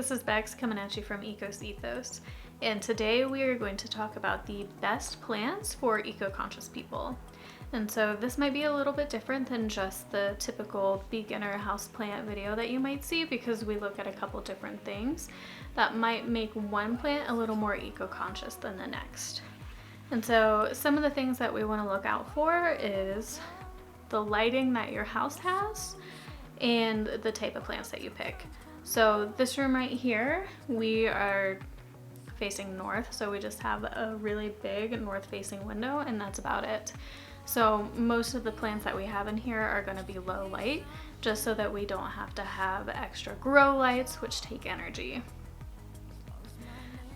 this is Bex coming at you from Ethos, and today we are going to talk about the best plants for eco-conscious people. And so this might be a little bit different than just the typical beginner houseplant video that you might see, because we look at a couple different things that might make one plant a little more eco-conscious than the next. And so some of the things that we want to look out for is the lighting that your house has and the type of plants that you pick. So this room right here, we are facing north, so we just have a really big north-facing window, and that's about it. So most of the plants that we have in here are going to be low light, just so that we don't have to have extra grow lights, which take energy.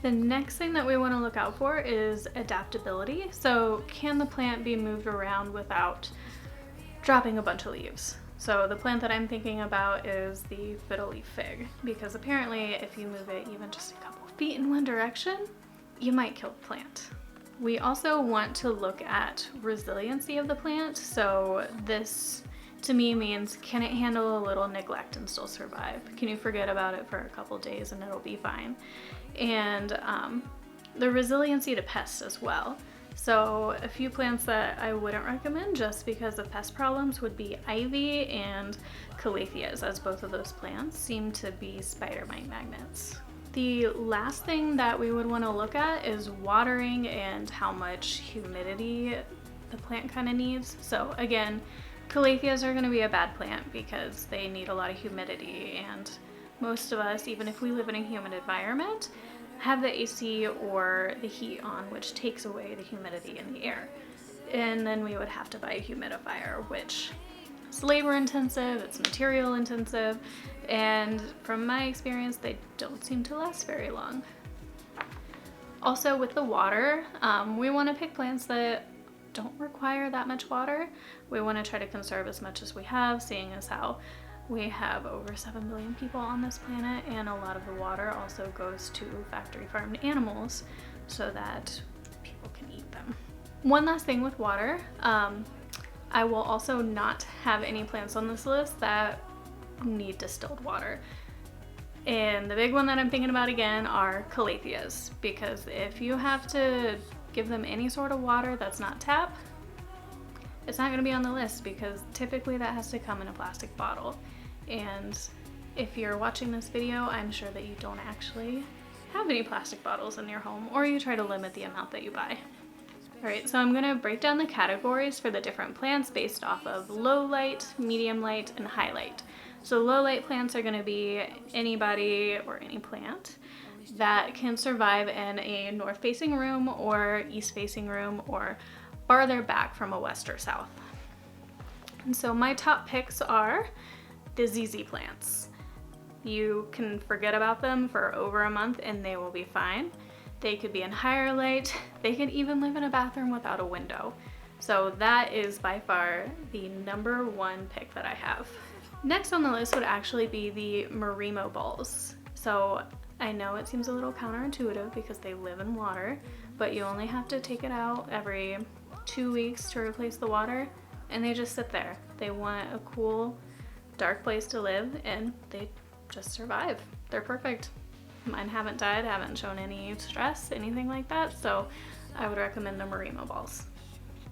The next thing that we want to look out for is adaptability. So can the plant be moved around without dropping a bunch of leaves? So the plant that I'm thinking about is the fiddle leaf fig, because apparently if you move it even just a couple feet in one direction, you might kill the plant. We also want to look at resiliency of the plant. So this to me means, can it handle a little neglect and still survive? Can you forget about it for a couple days and it'll be fine? And the resiliency to pests as well. So a few plants that I wouldn't recommend just because of pest problems would be ivy and calatheas, as both of those plants seem to be spider mite magnets. The last thing that we would want to look at is watering and how much humidity the plant kind of needs. So again, calatheas are going to be a bad plant because they need a lot of humidity, and most of us, even if we live in a humid environment, have the AC or the heat on, which takes away the humidity in the air. And then we would have to buy a humidifier, which is labor intensive, it's material intensive, and from my experience, they don't seem to last very long. Also with the water, we want to pick plants that don't require that much water. We want to try to conserve as much as we have, seeing as how we have over 7 billion people on this planet, and a lot of the water also goes to factory farmed animals so that people can eat them. One last thing with water, I will also not have any plants on this list that need distilled water. And the big one that I'm thinking about again are calatheas, because if you have to give them any sort of water that's not tap, it's not going to be on the list, because typically that has to come in a plastic bottle. And if you're watching this video, I'm sure that you don't actually have any plastic bottles in your home, or you try to limit the amount that you buy. Alright, so I'm going to break down the categories for the different plants based off of low light, medium light, and high light. So low light plants are going to be anybody or any plant that can survive in a north facing room or east facing room or farther back from a west or south. And so my top picks are the ZZ plants. You can forget about them for over a month and they will be fine. They could be in higher light. They could even live in a bathroom without a window. So that is by far the number one pick that I have. Next on the list would actually be the Marimo balls. So I know it seems a little counterintuitive because they live in water, but you only have to take it out every 2 weeks to replace the water, and they just sit there. They want a cool, dark place to live, and they just survive. They're perfect. Mine haven't died, haven't shown any stress, anything like that, so I would recommend the Marimo balls.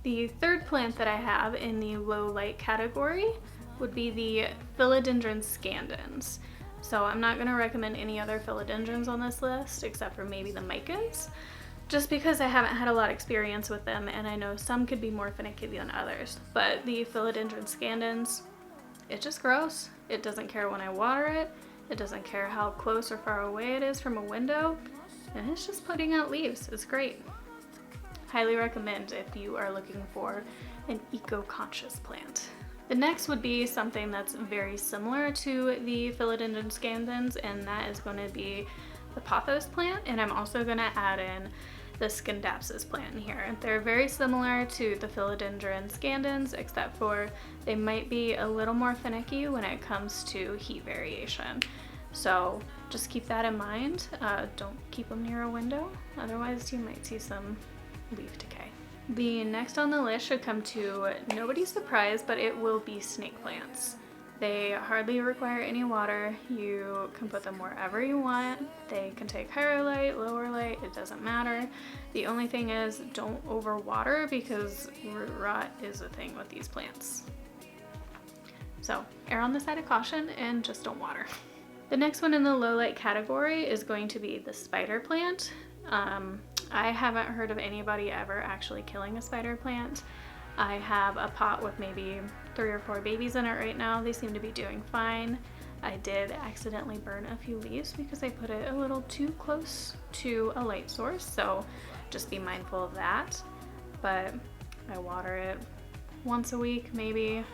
The third plant that I have in the low light category would be the philodendron scandens. So I'm not going to recommend any other philodendrons on this list except for maybe the micans, just because I haven't had a lot of experience with them, and I know some could be more finicky than others. But the philodendron scandens, it just grows. It doesn't care when I water it. It doesn't care how close or far away it is from a window, and it's just putting out leaves. It's great. Highly recommend if you are looking for an eco-conscious plant. The next would be something that's very similar to the philodendron scandens, and that is going to be the pothos plant, and I'm also going to add in the scindapsus plant in here. They're very similar to the philodendron scandens, except for they might be a little more finicky when it comes to heat variation. So just keep that in mind. Don't keep them near a window, otherwise you might see some leaf decay. The next on the list should come to nobody's surprise, but it will be snake plants. They hardly require any water. You can put them wherever you want. They can take higher light, lower light, it doesn't matter. The only thing is don't overwater because root rot is a thing with these plants. So err on the side of caution and just don't water. The next one in the low light category is going to be the spider plant. I haven't heard of anybody ever actually killing a spider plant. I have a pot with maybe 3 or 4 babies in it right now. They seem to be doing fine. I did accidentally burn a few leaves because I put it a little too close to a light source, so just be mindful of that. But I water it once a week maybe,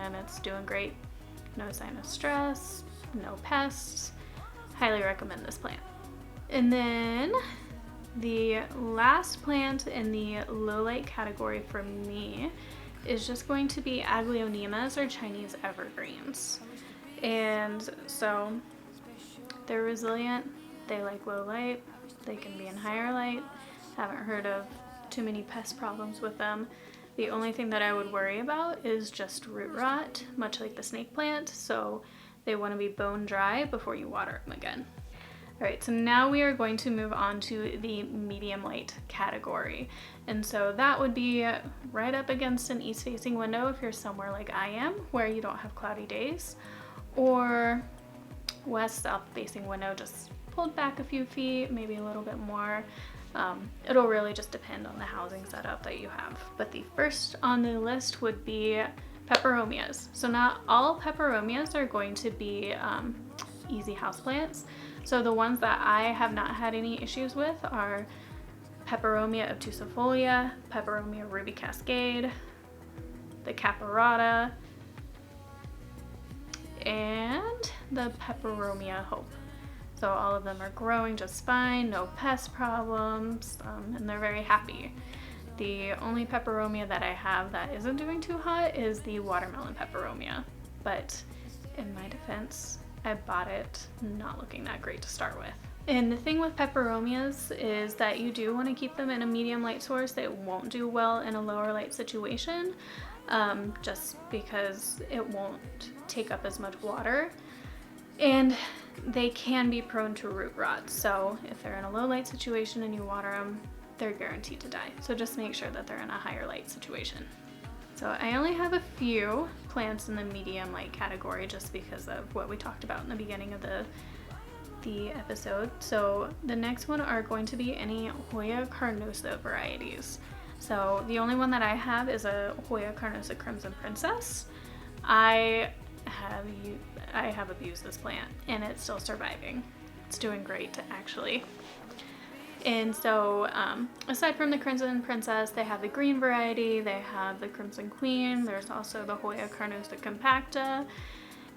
and it's doing great. No sign of stress, no pests. Highly recommend this plant. And then the last plant in the low light category for me is just going to be Aglaonemas or Chinese evergreens. And so they're resilient, they like low light, they can be in higher light. Haven't heard of too many pest problems with them. The only thing that I would worry about is just root rot, much like the snake plant, so they want to be bone dry before you water them again. All right, so now we are going to move on to the medium light category. And so that would be right up against an east-facing window if you're somewhere like I am, where you don't have cloudy days, or west-south-facing window, just pulled back a few feet, maybe a little bit more. It'll really just depend on the housing setup that you have. But the first on the list would be peperomias. So not all peperomias are going to be easy houseplants. So the ones that I have not had any issues with are Peperomia obtusifolia, Peperomia ruby cascade, the caparata, and the Peperomia hope. So all of them are growing just fine, no pest problems, and they're very happy. The only peperomia that I have that isn't doing too hot is the watermelon peperomia, but in my defense, I bought it not looking that great to start with. And the thing with peperomias is that you do want to keep them in a medium light source. They won't do well in a lower light situation, just because it won't take up as much water. And they can be prone to root rot. So if they're in a low light situation and you water them, they're guaranteed to die. So just make sure that they're in a higher light situation. So I only have a few plants in the medium light category just because of what we talked about in the beginning of the episode. So the next one are going to be any Hoya carnosa varieties. So the only one that I have is a Hoya carnosa crimson princess. I have abused this plant and it's still surviving. It's doing great actually. And so aside from the Crimson Princess, they have the green variety, they have the Crimson Queen, there's also the Hoya carnosa compacta,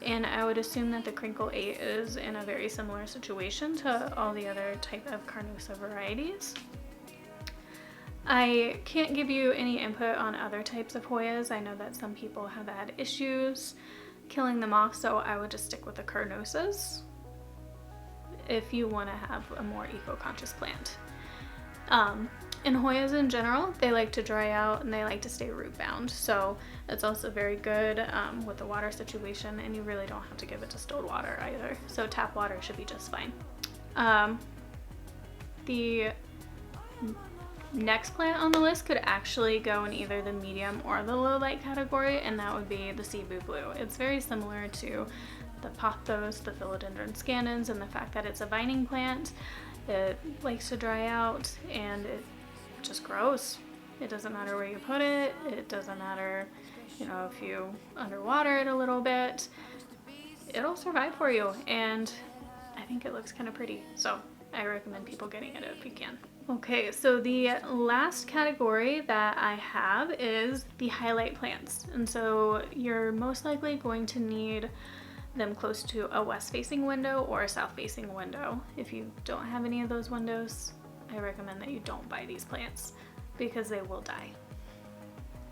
and I would assume that the Crinkle 8 is in a very similar situation to all the other type of carnosa varieties. I can't give you any input on other types of Hoyas. I know that some people have had issues killing them off, so I would just stick with the carnosas if you want to have a more eco-conscious plant. And Hoyas in general, they like to dry out and they like to stay root bound, so it's also very good with the water situation, and you really don't have to give it distilled water either, so tap water should be just fine. The next plant on the list could actually go in either the medium or the low light category, and that would be the Cebu blue. It's very similar to the pothos, the philodendron scandens, and the fact that it's a vining plant. It likes to dry out and it just grows. It doesn't matter where you put it. It doesn't matter, if you underwater it a little bit. It'll survive for you, and I think it looks kind of pretty. So I recommend people getting it if you can. Okay, so the last category that I have is the highlight plants. And so you're most likely going to need them close to a west-facing window or a south-facing window. If you don't have any of those windows, I recommend that you don't buy these plants because they will die.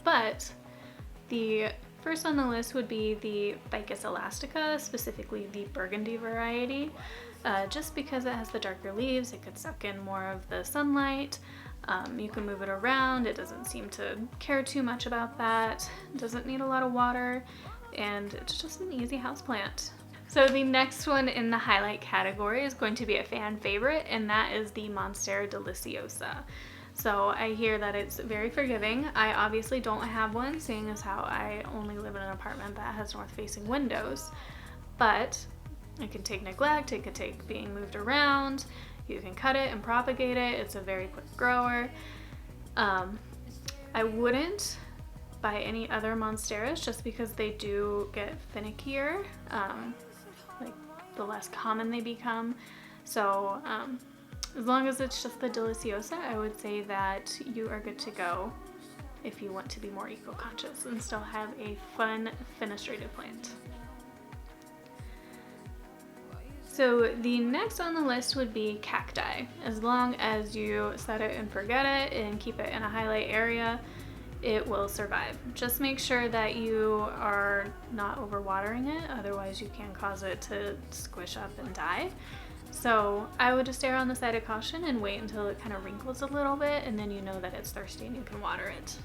But the first on the list would be the Ficus elastica, specifically the burgundy variety. Just because it has the darker leaves, it could suck in more of the sunlight. You can move it around. It doesn't seem to care too much about that. It doesn't need a lot of water. and it's just an easy houseplant. So the next one in the highlight category is going to be a fan favorite, and that is the Monstera deliciosa. So I hear that it's very forgiving. I obviously don't have one, seeing as how I only live in an apartment that has north-facing windows, but it can take neglect, it could take being moved around, you can cut it and propagate it, it's a very quick grower. I wouldn't buy any other monsteras just because they do get finickier, like the less common they become. So as long as it's just the deliciosa, I would say that you are good to go if you want to be more eco-conscious and still have a fun fenestrated plant. So the next on the list would be cacti. As long as you set it and forget it and keep it in a highlight area, it will survive. Just make sure that you are not overwatering it, otherwise you can cause it to squish up and die. So I would just err on the side of caution and wait until it kind of wrinkles a little bit, and then you know that it's thirsty and you can water it.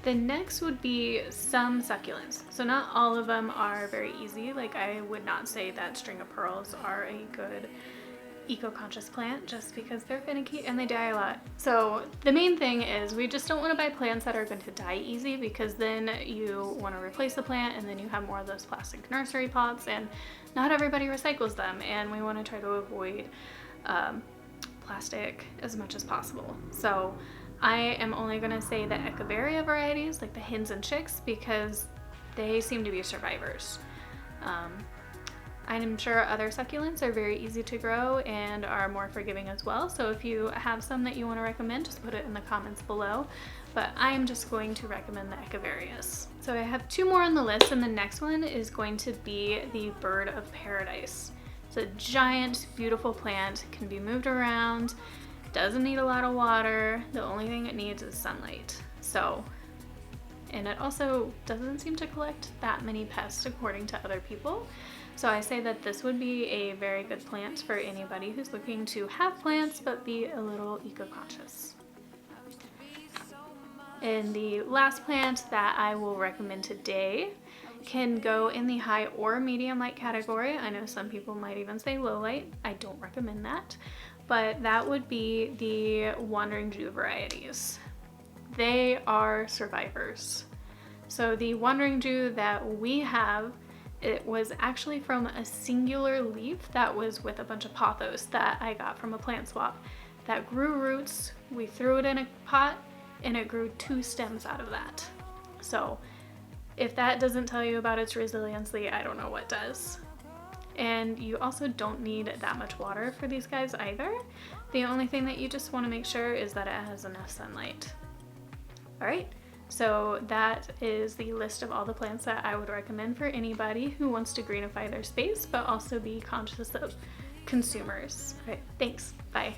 The next would be some succulents. So not all of them are very easy. Like, I would not say that string of pearls are a good eco-conscious plant just because they're finicky and they die a lot. So the main thing is we just don't want to buy plants that are going to die easy, because then you want to replace the plant and then you have more of those plastic nursery pots, and not everybody recycles them, and we want to try to avoid plastic as much as possible. So I am only going to say the Echeveria varieties, like the hens and chicks, because they seem to be survivors. I'm sure other succulents are very easy to grow and are more forgiving as well. So if you have some that you want to recommend, just put it in the comments below. But I am just going to recommend the Echeverias. So I have two more on the list, and the next one is going to be the bird of paradise. It's a giant, beautiful plant, can be moved around, doesn't need a lot of water. The only thing it needs is sunlight. And it also doesn't seem to collect that many pests according to other people. So I say that this would be a very good plant for anybody who's looking to have plants but be a little eco-conscious. And the last plant that I will recommend today can go in the high or medium light category. I know some people might even say low light. I don't recommend that, but that would be the Wandering Jew varieties. They are survivors. So the Wandering Jew that we have, it was actually from a singular leaf that was with a bunch of pothos that I got from a plant swap that grew roots. We threw it in a pot and it grew 2 stems out of that. So if that doesn't tell you about its resiliency, I don't know what does. And you also don't need that much water for these guys either. The only thing that you just want to make sure is that it has enough sunlight. All right. So that is the list of all the plants that I would recommend for anybody who wants to greenify their space, but also be conscious of consumers. Okay, thanks. Bye.